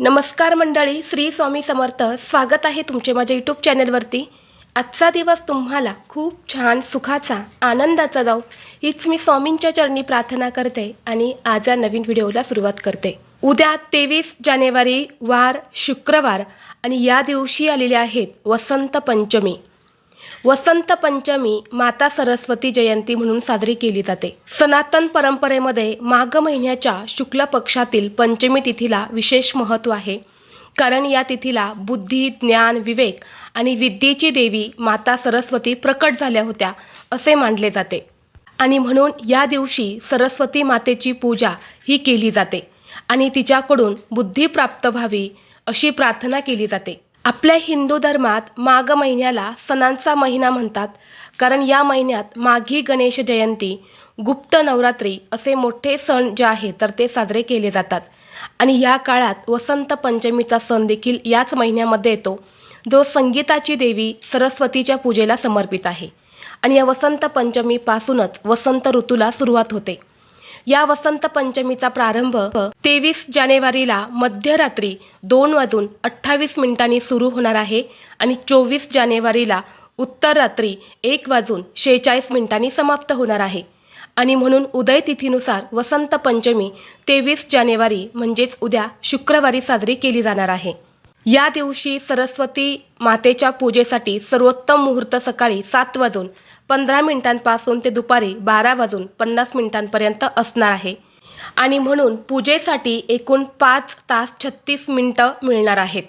नमस्कार मंडळी, श्री स्वामी समर्थ. स्वागत आहे तुमचे माझ्या यूट्यूब चॅनलवरती. आजचा दिवस तुम्हाला खूप छान सुखाचा आनंदाचा जाऊ हीच मी स्वामींच्या चरणी प्रार्थना करते आणि आज या नवीन व्हिडिओला सुरुवात करते. उद्या 23 जानेवारी वार शुक्रवार आणि या दिवशी आलेले आहेत वसंत पंचमी. वसंत पंचमी माता सरस्वती जयंती म्हणून साजरी केली जाते. सनातन परंपरेमध्ये माघ महिन्याच्या शुक्ल पक्षातील पंचमी तिथीला विशेष महत्त्व आहे, कारण या तिथीला बुद्धी, ज्ञान, विवेक आणि विद्येची देवी माता सरस्वती प्रकट झाल्या होत्या असे मानले जाते आणि म्हणून या दिवशी सरस्वती मातेची पूजा ही केली जाते आणि तिच्याकडून बुद्धी प्राप्त व्हावी अशी प्रार्थना केली जाते. आपल्या हिंदू धर्मात माघ महिन्याला सणांचा महिना म्हणतात, कारण या महिन्यात माघी गणेश जयंती, गुप्त नवरात्री असे मोठे सण जे आहेत तर ते साजरे केले जातात. आणि या काळात वसंत पंचमीचा सण देखील याच महिन्यामध्ये येतो, जो संगीताची देवी सरस्वतीच्या पूजेला समर्पित आहे. आणि या वसंत पंचमीपासूनच वसंत ऋतूला सुरुवात होते. या वसंत पंचमीचा प्रारंभ 23 जानेवारीला मध्यरात्री 2:28 सुरू होणार आहे आणि 24 जानेवारीला उत्तर रात्री 1:46 समाप्त होणार आहे. आणि म्हणून उदय तिथीनुसार वसंत पंचमी 23 जानेवारी म्हणजेच उद्या शुक्रवारी साजरी केली जाणार आहे. या दिवशी सरस्वती मातेच्या पूजेसाठी सर्वोत्तम मुहूर्त सकाळी 7:15 ते दुपारी 12:50 असणार आहे. आणि म्हणून पूजेसाठी एकूण 5 तास 36 मिनिटं मिळणार आहेत.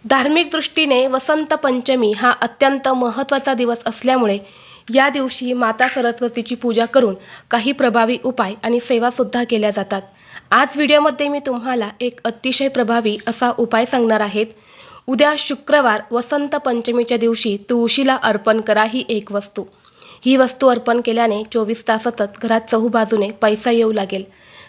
धार्मिक दृष्टीने वसंत पंचमी हा अत्यंत महत्त्वाचा दिवस असल्यामुळे या दिवशी माता सरस्वतीची पूजा करून काही प्रभावी उपाय आणि सेवासुद्धा केल्या जातात. आज व्हिडिओमध्ये मी तुम्हाला एक अतिशय प्रभावी असा उपाय सांगणार आहेत. उद्या शुक्रवार वसंत पंचमीच्या दिवशी तुळशीला अर्पण करा ही एक वस्तू. ही वस्तू अर्पण केल्याने 24 तासातच घरात चहूबाजूने पैसा येऊ लागेल.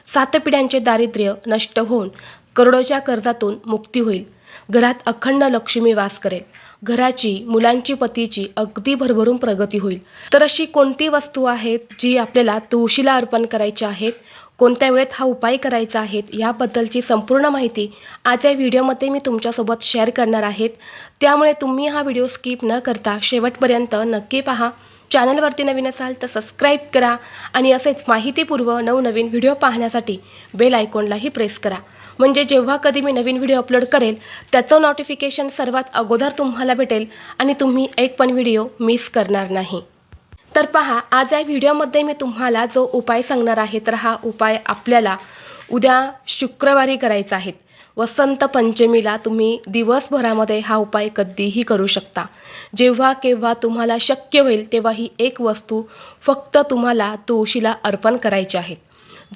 7 पिढ्यांचे दारिद्र्य नष्ट होऊन करोडोच्या कर्जातून मुक्ती होईल. घरात अखंड लक्ष्मी वास करेल. घराची, मुलांची, पतीची अगदी भरभरून प्रगती होईल. तर अशी कोणती वस्तू आहेत जी आपल्याला तुळशीला अर्पण करायची आहेत, कोणत्या वेळेत हा उपाय करायचा आहे, याबद्दलची संपूर्ण माहिती आज या व्हिडिओमध्ये मी तुमच्यासोबत शेअर करणार आहेत. त्यामुळे तुम्ही हा व्हिडिओ स्किप न करता शेवटपर्यंत नक्की पहा. चॅनलवरती नवीन असाल तर सबस्क्राईब करा आणि असेच माहितीपूर्व नवनवीन व्हिडिओ पाहण्यासाठी बेल आयकॉनलाही प्रेस करा, म्हणजे जेव्हा कधी मी नवीन व्हिडिओ अपलोड करेल त्याचं नोटिफिकेशन सर्वात अगोदर तुम्हाला भेटेल आणि तुम्ही एक पण व्हिडिओ मिस करणार नाही. तर पहा, आज या व्हिडिओमध्ये मी तुम्हाला जो उपाय सांगणार आहे तर हा उपाय आपल्याला उद्या शुक्रवारी करायचा आहे. वसंत पंचमीला तुम्ही दिवसभरामध्ये हा उपाय कधीही करू शकता. जेव्हा केव्हा तुम्हाला शक्य होईल तेव्हा ही एक वस्तू फक्त तुम्हाला तुळशीला अर्पण करायची आहे.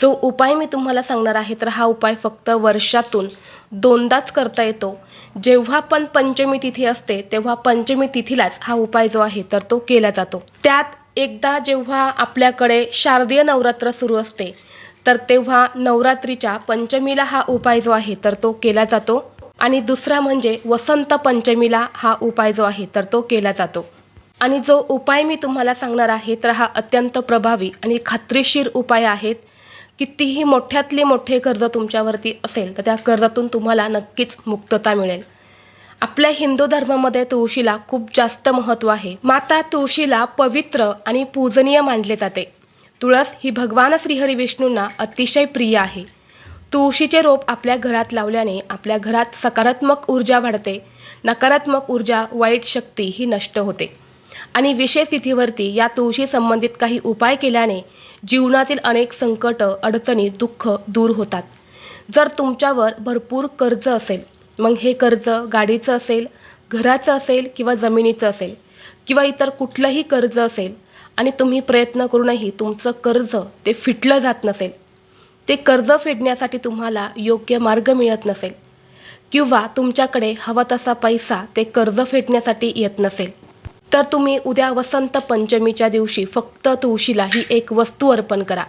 जो उपाय मी तुम्हाला सांगणार आहे तर हा उपाय फक्त वर्षातून 2दाच करता येतो. जेव्हा पण पंचमी तिथी असते तेव्हा पंचमी तिथीलाच हा उपाय जो आहे तर तो केला जातो. त्यात एकदा जेव्हा आपल्याकडे शारदीय नवरात्र सुरू असते तर तेव्हा नवरात्रीच्या पंचमीला हा उपाय जो आहे तर तो केला जातो आणि दुसरा म्हणजे वसंत पंचमीला हा उपाय जो आहे तर तो केला जातो. आणि जो उपाय मी तुम्हाला सांगणार आहे तर हा अत्यंत प्रभावी आणि खात्रीशीर उपाय आहेत. कितीही मोठ्यातले मोठे कर्ज तुमच्यावरती असेल तर त्या कर्जातून तुम्हाला नक्कीच मुक्तता मिळेल. आपल्या हिंदू धर्मामध्ये तुळशीला खूप जास्त महत्त्व आहे. माता तुळशीला पवित्र आणि पूजनीय मानले जाते. तुळस ही भगवान श्रीहरी विष्णूंना अतिशय प्रिय आहे. तुळशीचे रोप आपल्या घरात लावल्याने आपल्या घरात सकारात्मक ऊर्जा वाढते, नकारात्मक ऊर्जा, वाईट शक्ती ही नष्ट होते. आणि विशेष तिथीवरती या तुळशी संबंधित काही उपाय केल्याने जीवनातील अनेक संकट, अडचणी, दुःख दूर होतात. जर तुमच्यावर भरपूर कर्ज असेल, मग हे कर्ज गाडीचं असेल, घराचं असेल किंवा जमिनीचं असेल किंवा इतर कुठलंही कर्ज असेल आणि तुम्ही प्रयत्न करूनही तुमचं कर्ज ते फिटलं जात नसेल, ते कर्ज फेडण्यासाठी तुम्हाला योग्य मार्ग मिळत नसेल किंवा तुमच्याकडे हवा तसा पैसा ते कर्ज फेडण्यासाठी येत नसेल, तर तुम्ही उद्या वसंत पंचमीच्या दिवशी फक्त तुळशीला ही एक वस्तू अर्पण करा.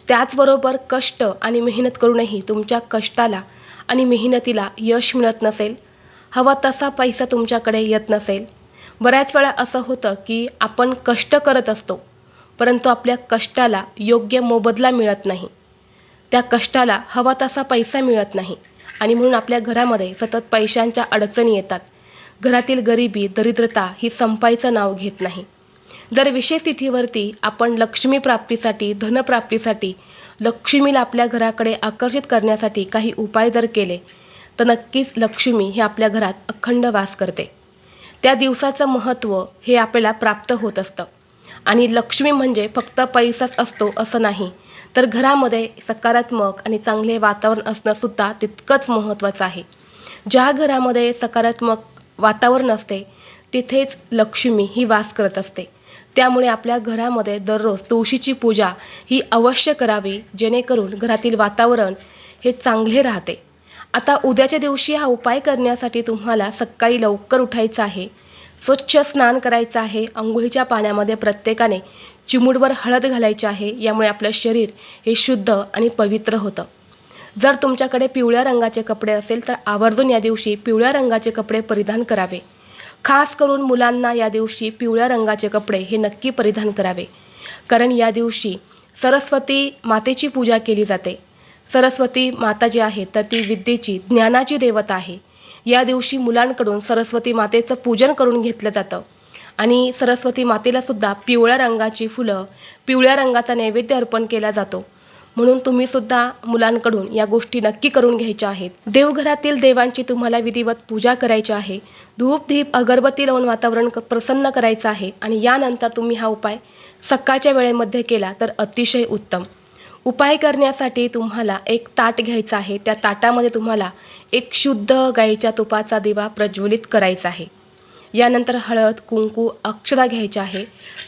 त्याचबरोबर कष्ट आणि मेहनत करूनही तुमच्या कष्टाला आणि मेहनतीला यश मिळत नसेल, हवा तसा पैसा तुमच्याकडे येत नसेल. बऱ्याच वेळा असं होतं की आपण कष्ट करत असतो परंतु आपल्या कष्टाला योग्य मोबदला मिळत नाही, त्या कष्टाला हवा तसा पैसा मिळत नाही आणि म्हणून आपल्या घरामध्ये सतत पैशांच्या अडचणी येतात. घरातील गरिबी, दरिद्रता ही संपायचं नाव घेत नाही. जर विशेष तिथीवरती आपण लक्ष्मी प्राप्तीसाठी, धनप्राप्तीसाठी, लक्ष्मीला आपल्या घराकडे आकर्षित करण्यासाठी काही उपाय जर केले तर नक्कीच लक्ष्मी हे आपल्या घरात अखंड वास करते. त्या दिवसाचं महत्त्व हे आपल्याला प्राप्त होत असतं. आणि लक्ष्मी म्हणजे फक्त पैसाच असतो असं नाही, तर घरामध्ये सकारात्मक आणि चांगले वातावरण असणंसुद्धा तितकंच महत्त्वाचं आहे. ज्या घरामध्ये सकारात्मक वातावरण असते तिथेच लक्ष्मी ही वास करत असते. त्यामुळे आपल्या घरामध्ये दररोज तुळशीची पूजा ही अवश्य करावी, जेणेकरून घरातील वातावरण हे चांगले राहते. आता उद्याच्या दिवशी हा उपाय करण्यासाठी तुम्हाला सकाळी लवकर उठायचं आहे, स्वच्छ स्नान करायचं आहे, अंघोळीच्या पाण्यामध्ये प्रत्येकाने चिमूटभर हळद घालायची आहे. यामुळे आपलं शरीर हे शुद्ध आणि पवित्र होतं. जर तुमच्याकडे पिवळ्या रंगाचे कपडे असेल तर आवर्जून या दिवशी पिवळ्या रंगाचे कपडे परिधान करावे. खास करून मुलांना या दिवशी पिवळ्या रंगाचे कपडे हे नक्की परिधान करावे, कारण या दिवशी सरस्वती मातेची पूजा केली जाते. सरस्वती माता जी आहे तर ती विद्येची, ज्ञानाची देवता आहे. या दिवशी मुलांकडून सरस्वती मातेचं पूजन करून घेतलं जातं आणि सरस्वती मातेलासुद्धा पिवळ्या रंगाची फुलं, पिवळ्या रंगाचा नैवेद्य अर्पण केला जातो. म्हणून तुम्हीसुद्धा मुलांकडून या गोष्टी नक्की करून घ्यायच्या आहेत. देवघरातील देवांची तुम्हाला विधिवत पूजा करायची आहे. धूप, दीप, अगरबत्ती लावून वातावरण प्रसन्न करायचं आहे. आणि यानंतर तुम्ही हा उपाय सकाळच्या वेळेमध्ये केला तर अतिशय उत्तम. उपाय करण्यासाठी तुम्हाला एक ताट घ्यायचं आहे. त्या ताटामध्ये तुम्हाला एक शुद्ध गाईच्या तुपाचा दिवा प्रज्वलित करायचा आहे. यानंतर हळद, कुंकू, अक्षता घ्यायच्या आहे.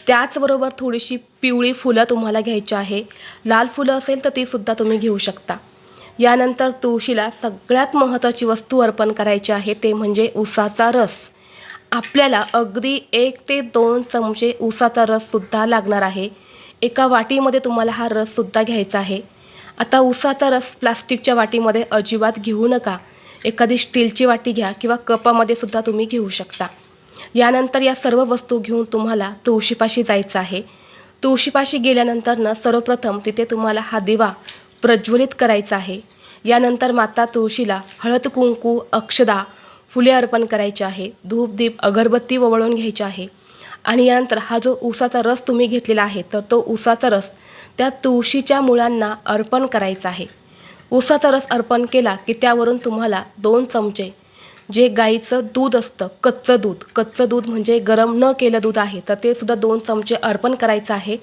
त्याचबरोबर थोडीशी पिवळी फुलं तुम्हाला घ्यायची आहे. लाल फुलं असेल तर तीसुद्धा तुम्ही घेऊ शकता. यानंतर तुळशीला सगळ्यात महत्त्वाची वस्तू अर्पण करायची आहे, ते म्हणजे उसाचा रस. आपल्याला अगदी 1 ते 2 चमचे उसाचा रससुद्धा लागणार आहे. एका वाटीमध्ये तुम्हाला हा रससुद्धा घ्यायचा आहे. आता उसाचा रस प्लास्टिकच्या वाटीमध्ये अजिबात घेऊ नका. एखादी स्टीलची वाटी घ्या किंवा कपामध्ये सुद्धा तुम्ही घेऊ शकता. यानंतर या सर्व वस्तू घेऊन तुम्हाला तुळशीपाशी जायचं आहे. तुळशीपाशी गेल्यानंतर सर्वप्रथम तिथे तुम्हाला हा दिवा प्रज्वलित करायचा आहे. यानंतर माता तुळशीला हळद, कुंकू, अक्षदा, फुले अर्पण करायची आहे. धूप, दीप, अगरबत्ती ओवाळून घ्यायची आहे. आणि यानंतर हा जो उसाचा रस तुम्ही घेतलेला आहे तर तो उसाचा रस त्या तुळशीच्या मुळांना अर्पण करायचा आहे. उसाचा रस अर्पण केला की त्यावरून तुम्हाला 2 चमचे जे गाईचं दूध असतं, कच्चं दूध म्हणजे गरम न केलं दूध आहे, तर ते सुद्धा 2 चमचे अर्पण करायचं आहे.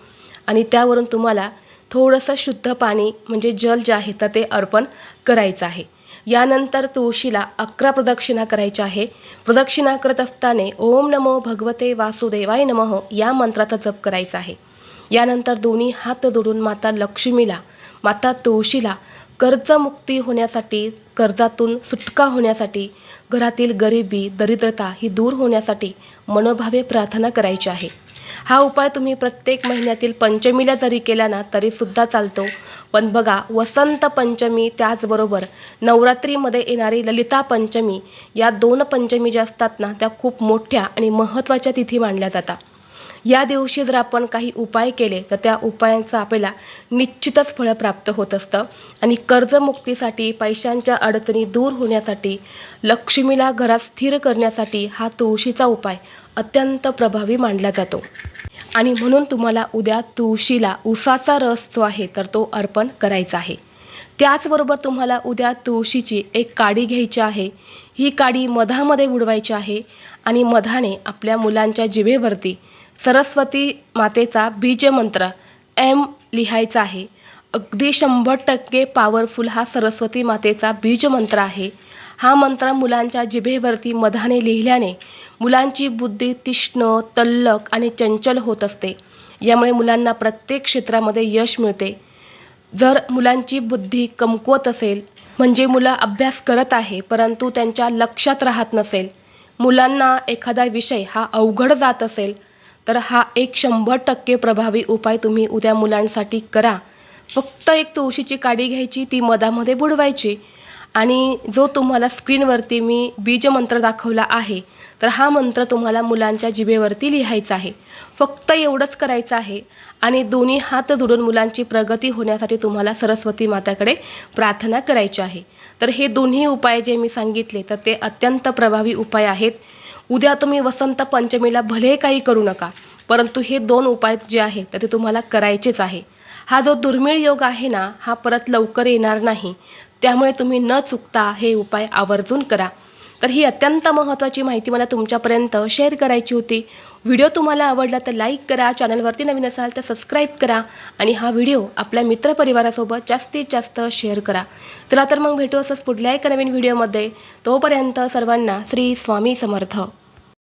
आणि त्यावरून तुम्हाला थोडंसं शुद्ध पाणी म्हणजे जल जे आहे तर ते अर्पण करायचं आहे. यानंतर तुळशीला 11 प्रदक्षिणा करायच्या आहे. प्रदक्षिणा करत असताना ओम नमो भगवते वासुदेवाय नमः या मंत्राचा जप करायचा आहे. यानंतर दोन्ही हात जोडून माता लक्ष्मीला, माता तुळशीला कर्जमुक्ती होण्यासाठी, कर्जातून सुटका होण्यासाठी, घरातील गरिबी, दरिद्रता ही दूर होण्यासाठी मनोभावे प्रार्थना करायची आहे. हा उपाय तुम्ही प्रत्येक महिन्यातील पंचमीला जरी केला ना तरीसुद्धा चालतो. पण बघा, वसंत पंचमी त्याचबरोबर नवरात्रीमध्ये येणारी ललिता पंचमी या 2 पंचमी ज्या असतात ना त्या खूप मोठ्या आणि महत्त्वाच्या तिथी मानल्या जातात. या दिवशी जर आपण काही उपाय केले तर त्या उपायांचं आपल्याला निश्चितच फळ प्राप्त होत असतं. आणि कर्जमुक्तीसाठी, पैशांच्या अडचणी दूर होण्यासाठी, लक्ष्मीला घरात स्थिर करण्यासाठी हा तुळशीचा उपाय अत्यंत प्रभावी मानला जातो. आणि म्हणून तुम्हाला उद्या तुळशीला उसाचा रस जो आहे तर तो अर्पण करायचा आहे. त्याचबरोबर तुम्हाला उद्या तुळशीची एक काडी घ्यायची आहे. ही काडी मधामध्ये बुडवायची आहे आणि मधाने आपल्या मुलांच्या जिभेवरती सरस्वती मातेचा बीजमंत्र एम लिहायचा आहे. अगदी 100% पॉवरफुल हा सरस्वती मातेचा बीजमंत्र आहे. हा मंत्र मुलांच्या जिभेवरती मधाने लिहिल्याने मुलांची बुद्धी तीक्ष्ण, तल्लख आणि चंचल होत असते. यामुळे मुलांना प्रत्येक क्षेत्रामध्ये यश मिळते. जर मुलांची बुद्धी कमकुवत असेल, म्हणजे मुलं अभ्यास करत आहे परंतु त्यांच्या लक्षात राहत नसेल, मुलांना एखादा विषय हा अवघड जात असेल, तर हा एक 100% प्रभावी उपाय तुम्ही उद्या मुलांसाठी करा. फक्त एक तुळशीची काडी घ्यायची, ती मधामध्ये बुडवायची आणि जो तुम्हाला स्क्रीनवरती मी बीजमंत्र दाखवला आहे, तर हा मंत्र तुम्हाला मुलांच्या जिभेवरती लिहायचा आहे. फक्त एवढंच करायचं आहे आणि दोन्ही हात जोडून मुलांची प्रगती होण्यासाठी तुम्हाला सरस्वती माताकडे प्रार्थना करायची आहे. तर हे दोन्ही उपाय जे मी सांगितले तर ते अत्यंत प्रभावी उपाय आहेत. उद्या तुम्ही वसंत पंचमीला भले काही करू नका, परंतु हे 2 उपाय जे आहेत तर ते तुम्हाला करायचेच आहे. हा जो दुर्मिळ योग आहे ना, हा परत लवकर येणार नाही. त्यामुळे तुम्ही न चुकता हे उपाय आवर्जून करा. तर ही अत्यंत महत्त्वाची माहिती मला तुमच्यापर्यंत शेअर करायची होती. व्हिडिओ तुम्हाला आवडला तर लाईक करा, चॅनलवरती नवीन असाल तर सबस्क्राईब करा आणि हा व्हिडिओ आपल्या मित्रपरिवारासोबत जास्तीत जास्त शेअर करा. चला तर मग भेटू असंच पुढल्या एका नवीन व्हिडिओमध्ये. तोपर्यंत सर्वांना श्री स्वामी समर्थ.